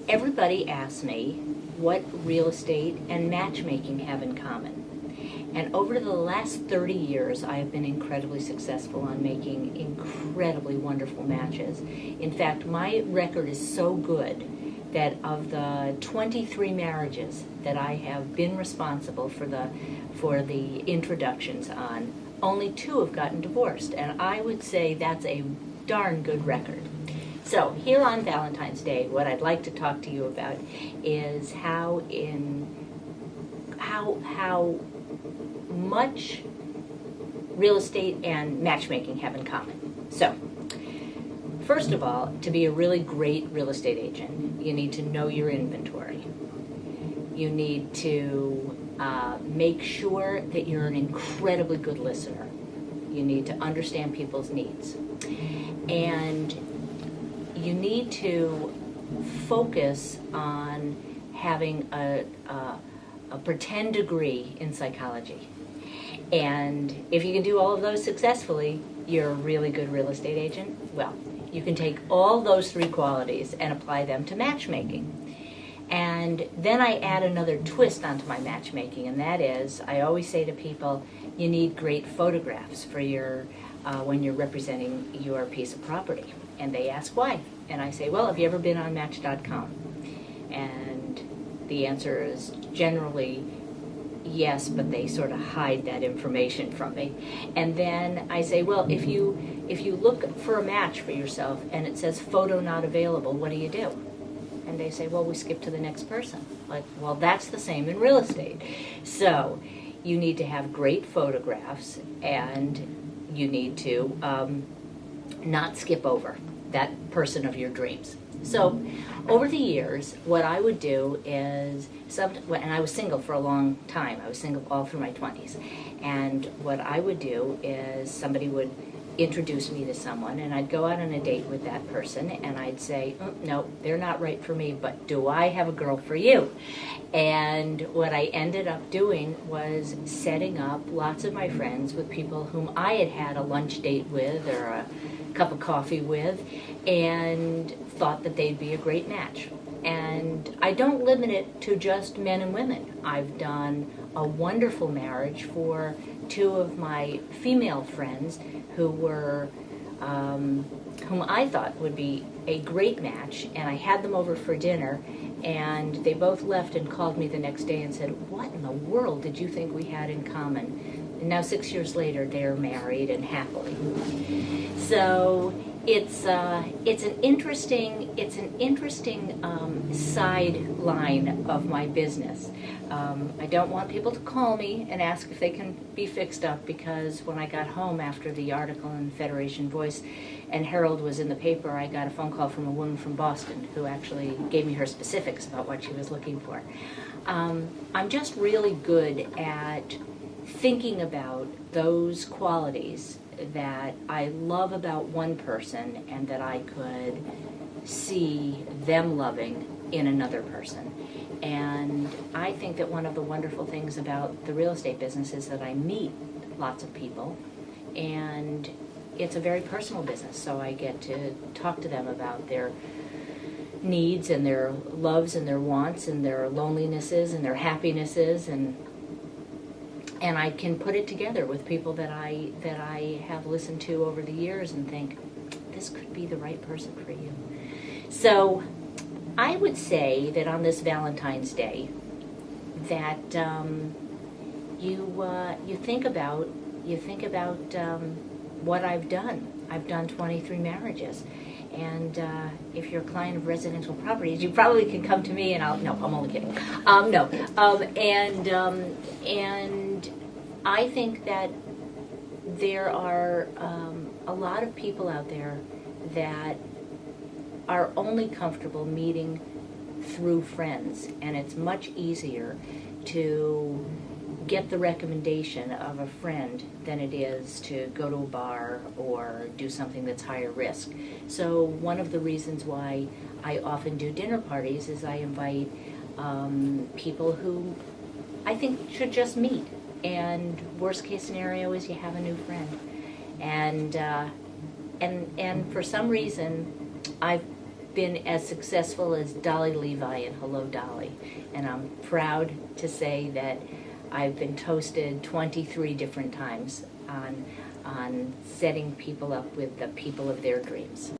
everybody asks me what real estate and matchmaking have in common. And over the last 30 years, I have been incredibly successful on making incredibly wonderful matches. In fact, my record is so good that of the 23 marriages that I have been responsible for the introductions on, only 2 have gotten divorced, and I would say that's a darn good record. So here on Valentine's Day, what I'd like to talk to you about is how much real estate and matchmaking have in common. So, first of all, to be a really great real estate agent, you need to know your inventory. You need to make sure that you're an incredibly good listener. You need to understand people's needs. And you need to focus on having a pretend degree in psychology. And if you can do all of those successfully, you're a really good real estate agent. Well, you can take all those 3 qualities and apply them to matchmaking. And then I add another twist onto my matchmaking, and that is, I always say to people, you need great photographs for your when you're representing your piece of property. And they ask why. And I say, well, have you ever been on Match.com? And the answer is generally yes, but they sort of hide that information from me. And then I say, well, if you look for a match for yourself and it says photo not available, what do you do? And they say, well, we skip to the next person. Like, well, that's the same in real estate. So you need to have great photographs, and you need to not skip over that person of your dreams. So over the years, what I would do is, and I was single for a long time. I was single all through my 20s. And what I would do is somebody would introduce me to someone, and I'd go out on a date with that person, and I'd say, no, they're not right for me, but do I have a girl for you? And what I ended up doing was setting up lots of my friends with people whom I had had a lunch date with or a cup of coffee with, and thought that they'd be a great match. And I don't limit it to just men and women. I've done a wonderful marriage for 2 of my female friends who were, whom I thought would be a great match, and I had them over for dinner, and they both left and called me the next day and said, what in the world did you think we had in common? And now 6 years later, they're married and happily. So it's an interesting sideline of my business. I don't want people to call me and ask if they can be fixed up, because when I got home after the article in Federation Voice and Herald was in the paper, I got a phone call from a woman from Boston who actually gave me her specifics about what she was looking for. I'm just really good at thinking about those qualities that I love about one person and that I could see them loving in another person. And I think that one of the wonderful things about the real estate business is that I meet lots of people, and it's a very personal business, so I get to talk to them about their needs and their loves and their wants and their lonelinesses and their happinesses, and I can put it together with people that I have listened to over the years and think, this could be the right person for you. So I would say that on this Valentine's Day, that you think about what I've done. I've done 23 marriages. And if you're a client of Residential Properties, you probably can come to me and I'm only kidding. And I think that there are a lot of people out there that are only comfortable meeting through friends, and it's much easier to get the recommendation of a friend than it is to go to a bar or do something that's higher risk. So one of the reasons why I often do dinner parties is I invite people who I think should just meet, and worst case scenario is you have a new friend. And for some reason I've been as successful as Dolly Levi and Hello Dolly. And I'm proud to say that I've been toasted 23 different times on setting people up with the people of their dreams.